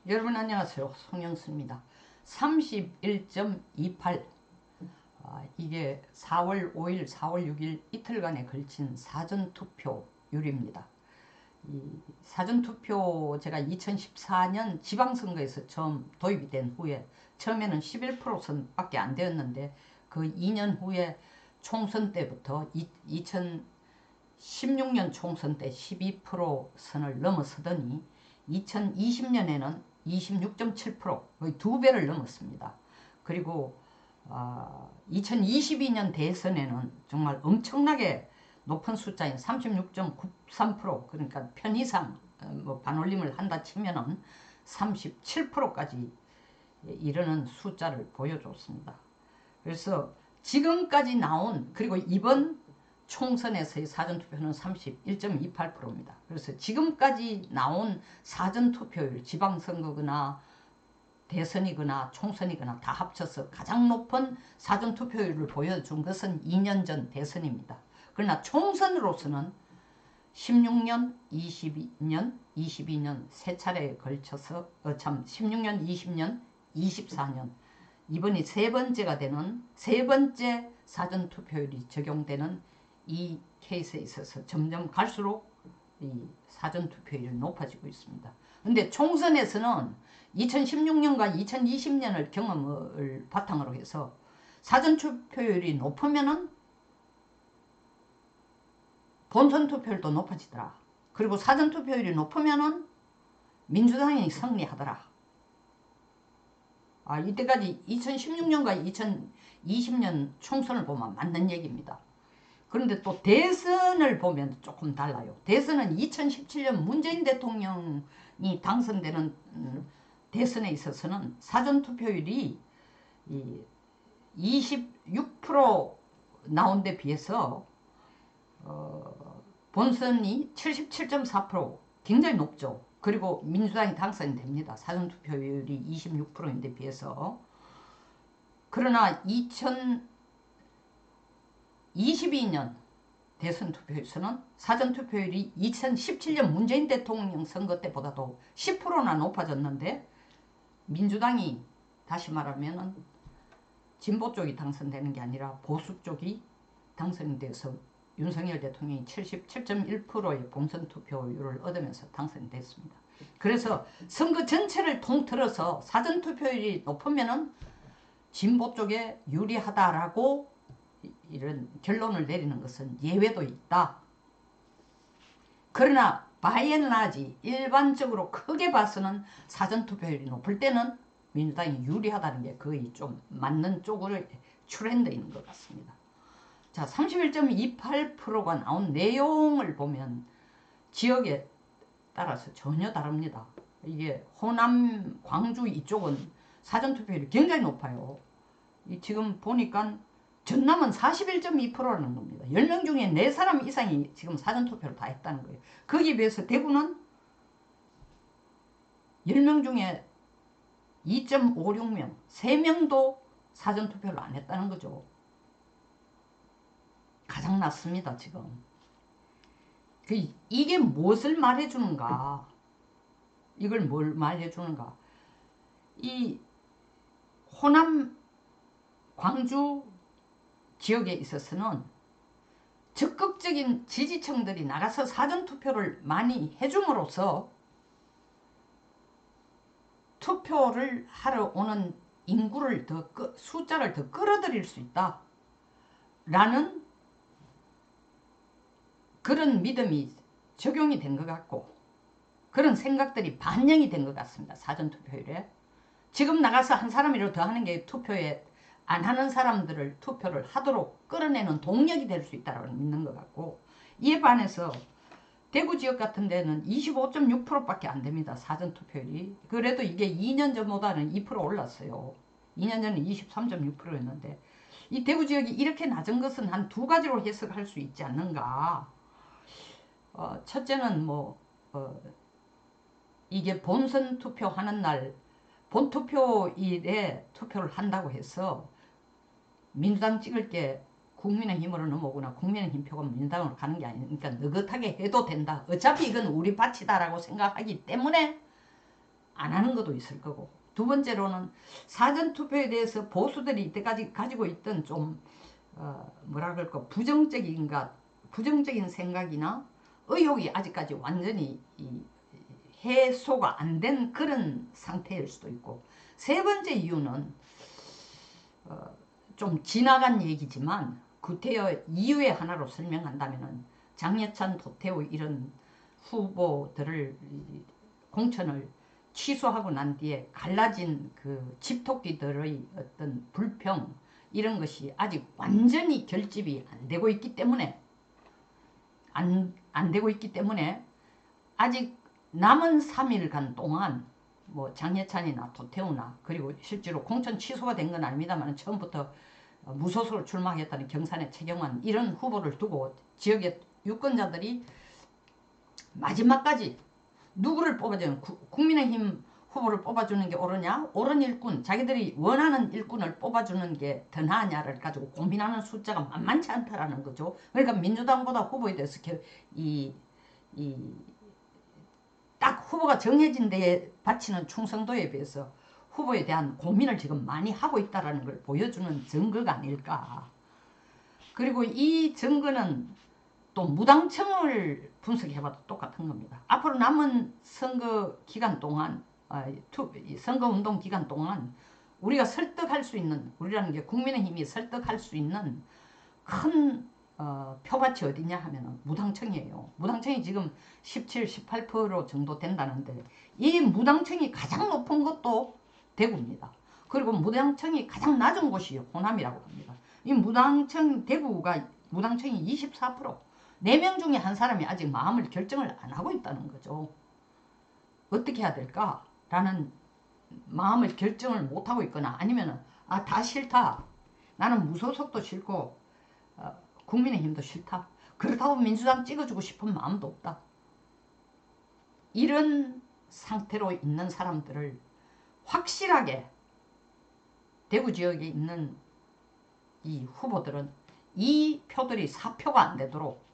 여러분 안녕하세요. 송영수입니다. 31.28 이게 4월 5일, 4월 6일 이틀간에 걸친 사전투표율입니다. 이 사전투표 제가 2014년 지방선거에서 처음 도입이 된 후에 처음에는 11%선밖에 안 되었는데 그 2년 후에 총선 때부터 2016년 총선 때 12%선을 넘어서더니 2020년에는 26.7% 거의 2배를 넘었습니다. 그리고 2022년 대선에는 정말 엄청나게 높은 숫자인 36.93% 그러니까 편 이상 반올림을 한다 치면은 37%까지 이르는 숫자를 보여줬습니다. 그래서 지금까지 나온 그리고 이번 총선에서의 사전투표는 31.28%입니다. 그래서 지금까지 나온 사전투표율 지방선거거나 대선이거나 총선이거나 다 합쳐서 가장 높은 사전투표율을 보여준 것은 2년 전 대선입니다. 그러나 총선으로서는 16년, 22년, 22년 세 차례에 걸쳐서 16년, 20년, 24년 이번이 세 번째가 되는 세 번째 사전투표율이 적용되는 이 케이스에 있어서 점점 갈수록 이 사전투표율이 높아지고 있습니다. 근데 총선에서는 2016년과 2020년을 경험을 바탕으로 해서 사전투표율이 높으면은 본선투표율도 높아지더라. 그리고 사전투표율이 높으면은 민주당이 승리하더라. 이때까지 2016년과 2020년 총선을 보면 맞는 얘기입니다. 그런데 또 대선을 보면 조금 달라요. 대선은 2017년 문재인 대통령이 당선되는 대선에 있어서는 사전투표율이 26% 나온 데 비해서 본선이 77.4% 굉장히 높죠. 그리고 민주당이 당선이 됩니다. 사전투표율이 26%인데 비해서. 그러나 2022년 대선 투표에서는 사전투표율이 2017년 문재인 대통령 선거 때보다도 10%나 높아졌는데 민주당이 다시 말하면 진보 쪽이 당선되는 게 아니라 보수 쪽이 당선이 돼서 윤석열 대통령이 77.1%의 본선 투표율을 얻으면서 당선이 됐습니다. 그래서 선거 전체를 통틀어서 사전투표율이 높으면은 진보 쪽에 유리하다라고 이런 결론을 내리는 것은 예외도 있다. 그러나 바이앤라지 일반적으로 크게 봐서는 사전투표율이 높을 때는 민주당이 유리하다는 게 거의 좀 맞는 쪽으로 트렌드 있는 것 같습니다. 자, 31.28%가 나온 내용을 보면 지역에 따라서 전혀 다릅니다. 이게 호남, 광주 이쪽은 사전투표율이 굉장히 높아요. 지금 보니까 전남은 41.2%라는 겁니다. 10명 중에 4사람 이상이 지금 사전투표를 다 했다는 거예요. 거기에 비해서 대구는 10명 중에 2.56명, 3명도 사전투표를 안 했다는 거죠. 가장 낮습니다, 지금. 이게 무엇을 말해주는가? 이걸 뭘 말해주는가? 이 호남, 광주 지역에 있어서는 적극적인 지지층들이 나가서 사전투표를 많이 해줌으로써 투표를 하러 오는 인구를 숫자를 더 끌어들일 수 있다 라는 그런 믿음이 적용이 된 것 같고 그런 생각들이 반영이 된 것 같습니다. 사전투표율에 지금 나가서 한 사람이라도 더 하는 게 투표에 안 하는 사람들을 투표를 하도록 끌어내는 동력이 될 수 있다고 믿는 것 같고 이에 반해서 대구 지역 같은 데는 25.6%밖에 안 됩니다. 사전투표율이. 그래도 이게 2년 전보다는 2% 올랐어요. 2년 전에 23.6%였는데 이 대구 지역이 이렇게 낮은 것은 한 두 가지로 해석할 수 있지 않는가. 첫째는 이게 본선 투표하는 날 본투표일에 투표를 한다고 해서 민주당 찍을 게 국민의힘으로 넘어오거나 국민의힘 표가 민주당으로 가는 게 아니니까 느긋하게 해도 된다. 어차피 이건 우리 밭이다라고 생각하기 때문에 안 하는 것도 있을 거고, 두 번째로는 사전투표에 대해서 보수들이 이때까지 가지고 있던 좀 뭐라 그럴까 부정적인 생각이나 의혹이 아직까지 완전히 해소가 안 된 그런 상태일 수도 있고, 세 번째 이유는 좀 지나간 얘기지만 구태여 이유의 하나로 설명한다면은 장예찬, 도태우 이런 후보들을 공천을 취소하고 난 뒤에 갈라진 그 집토끼들의 어떤 불평 이런 것이 아직 완전히 결집이 안 되고 있기 때문에 아직 남은 3일간 동안 뭐 장예찬이나 도태우나 그리고 실제로 공천 취소가 된 건 아닙니다만 처음부터 무소속으로 출마하겠다는 경산의 최경환 이런 후보를 두고 지역의 유권자들이 마지막까지 누구를 뽑아주는 국민의힘 후보를 뽑아주는 게 옳으냐, 옳은 일꾼, 자기들이 원하는 일꾼을 뽑아주는 게 더 나으냐를 가지고 고민하는 숫자가 만만치 않다라는 거죠. 그러니까 민주당보다 후보에 대해서 딱 후보가 정해진 데에 바치는 충성도에 비해서 후보에 대한 고민을 지금 많이 하고 있다는 걸 보여주는 증거가 아닐까. 그리고 이 증거는 또 무당청을 분석해봐도 똑같은 겁니다. 앞으로 남은 선거 기간 동안, 선거운동 기간 동안 우리가 설득할 수 있는, 우리라는 게 국민의힘이 설득할 수 있는 큰 표밭이 어디냐 하면 무당청이에요. 무당청이 지금 17, 18% 정도 된다는데 이 무당청이 가장 높은 것도 대구입니다. 그리고 무당청이 가장 낮은 곳이 호남이라고 합니다. 이 대구가 무당청이 24%, 4명 중에 한 사람이 아직 마음을 결정을 안 하고 있다는 거죠. 어떻게 해야 될까? 라는 마음을 결정을 못하고 있거나 아니면 다 싫다. 나는 무소속도 싫고 국민의힘도 싫다. 그렇다고 민주당 찍어주고 싶은 마음도 없다. 이런 상태로 있는 사람들을 확실하게 대구 지역에 있는 이 후보들은 이 표들이 사표가 안 되도록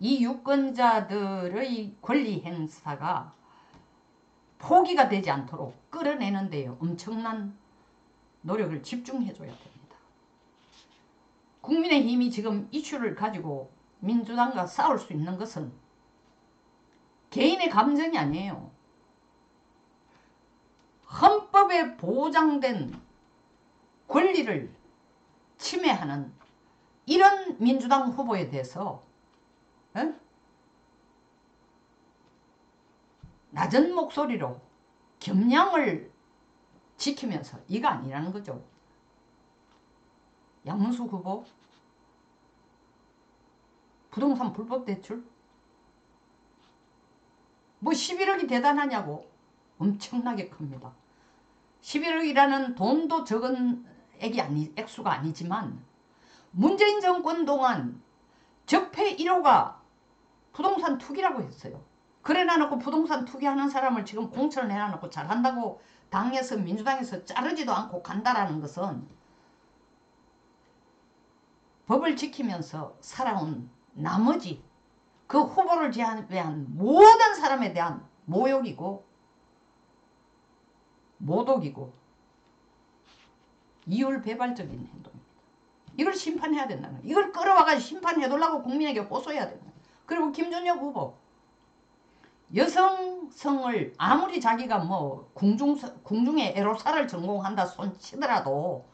이 유권자들의 권리 행사가 포기가 되지 않도록 끌어내는 데에 엄청난 노력을 집중해줘야 됩니다. 국민의힘이 지금 이슈를 가지고 민주당과 싸울 수 있는 것은 개인의 감정이 아니에요. 헌법에 보장된 권리를 침해하는 이런 민주당 후보에 대해서 낮은 목소리로 겸양을 지키면서 이거 아니라는 거죠. 양문수 후보 부동산 불법 대출 뭐 11억이 대단하냐고. 엄청나게 큽니다. 11억이라는 돈도 적은 액수가 아니지만 문재인 정권 동안 적폐 1호가 부동산 투기라고 했어요. 그래 놔놓고 부동산 투기하는 사람을 지금 공천을 해놔놓고 잘한다고 당에서 민주당에서 자르지도 않고 간다라는 것은 법을 지키면서 살아온 나머지 그 후보를 제외한 모든 사람에 대한 모욕이고 모독이고 이율배발적인 행동입니다. 이걸 심판해야 된다는 거예요. 이걸 끌어와가지고 심판해달라고 국민에게 호소해야 된다. 그리고 김준혁 후보 여성성을 아무리 자기가 뭐 궁중의 에로사를 전공한다 손치더라도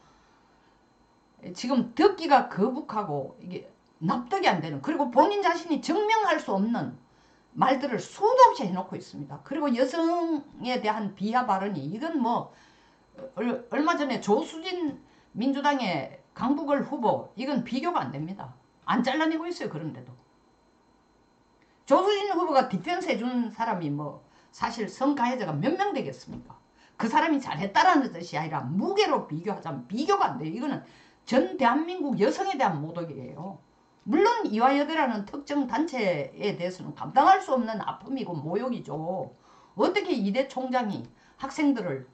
지금 듣기가 거북하고 이게 납득이 안 되는, 그리고 본인 자신이 증명할 수 없는 말들을 수도 없이 해놓고 있습니다. 그리고 여성에 대한 비하 발언이 이건 뭐 얼마 전에 조수진 민주당의 강북을 후보 이건 비교가 안 됩니다. 안 잘라내고 있어요. 그런데도 조수진 후보가 디펜스 해준 사람이 뭐 사실 성가해자가 몇 명 되겠습니까? 그 사람이 잘했다라는 뜻이 아니라 무게로 비교하자면 비교가 안 돼요. 이거는 전 대한민국 여성에 대한 모독이에요. 물론 이화여대라는 특정 단체에 대해서는 감당할 수 없는 아픔이고 모욕이죠. 어떻게 이대 총장이 학생들을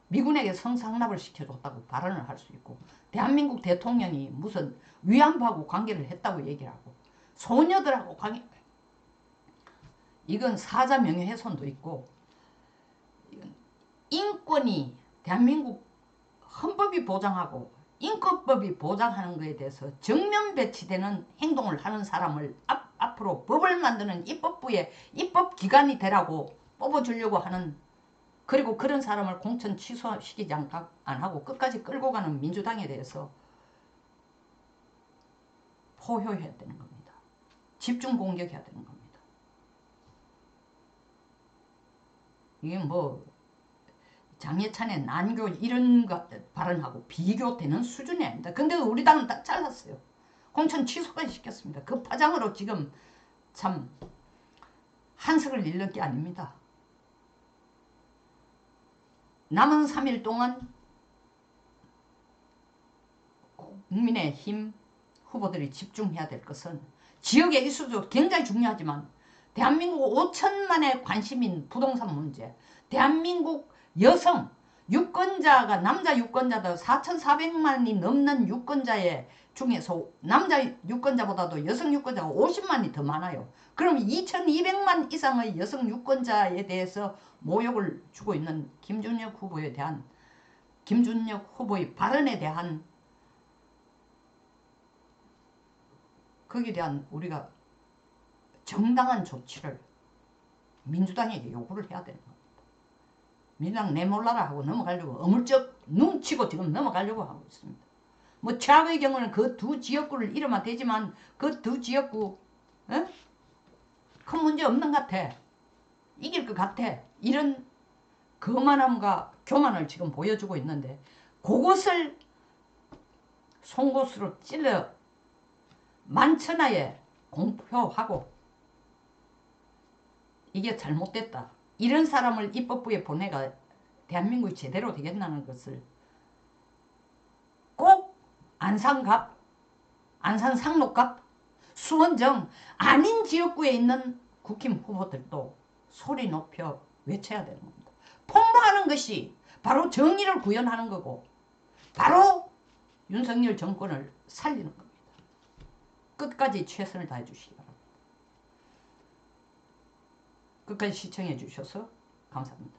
미군에게 성상납을 시켜줬다고 발언을 할 수 있고, 대한민국 대통령이 무슨 위안부하고 관계를 했다고 얘기를 하고, 소녀들하고 관계, 이건 사자 명예훼손도 있고 인권이 대한민국 헌법이 보장하고 인권법이 보장하는 것에 대해서 정면 배치되는 행동을 하는 사람을 앞으로 법을 만드는 입법부의 입법기관이 되라고 뽑아주려고 하는, 그리고 그런 사람을 공천 취소시키지 안 하고 끝까지 끌고 가는 민주당에 대해서 포효해야 되는 겁니다. 집중 공격해야 되는 겁니다. 이게 뭐 장예찬의 난교 이런 거 발언하고 비교되는 수준이 아닙니다. 근데 우리 당은 딱 잘랐어요. 공천 취소까지 시켰습니다. 그 파장으로 지금 참 한석을 잃는 게 아닙니다. 남은 3일 동안 국민의힘 후보들이 집중해야 될 것은 지역의 이슈도 굉장히 중요하지만 대한민국 5천만의 관심인 부동산 문제, 대한민국 여성 유권자가 남자 유권자도 4,400만이 넘는 유권자의 중에서 남자 유권자보다도 여성 유권자가 50만이 더 많아요. 그럼 2,200만 이상의 여성 유권자에 대해서 모욕을 주고 있는 김준혁 후보의 발언에 대한 거기에 대한 우리가 정당한 조치를 민주당에게 요구를 해야 되는 겁니다. 민주당 내몰라라 하고 넘어가려고 어물쩍 눈치고 지금 넘어가려고 하고 있습니다. 뭐 최악의 경우는 그 두 지역구를 잃으면 되지만 그 두 지역구 큰 문제 없는 것 같아. 이길 것 같아. 이런 거만함과 교만을 지금 보여주고 있는데 그것을 송곳으로 찔러 만천하에 공표하고 이게 잘못됐다. 이런 사람을 입법부에 보내가 대한민국이 제대로 되겠다는 것을 꼭 안산갑, 안산 상록갑, 수원정 아닌 지역구에 있는 국힘 후보들도 소리 높여 외쳐야 되는 겁니다. 폭로하는 것이 바로 정의를 구현하는 거고 바로 윤석열 정권을 살리는 겁니다. 끝까지 최선을 다해 주시기 바랍니다. 끝까지 시청해 주셔서 감사합니다.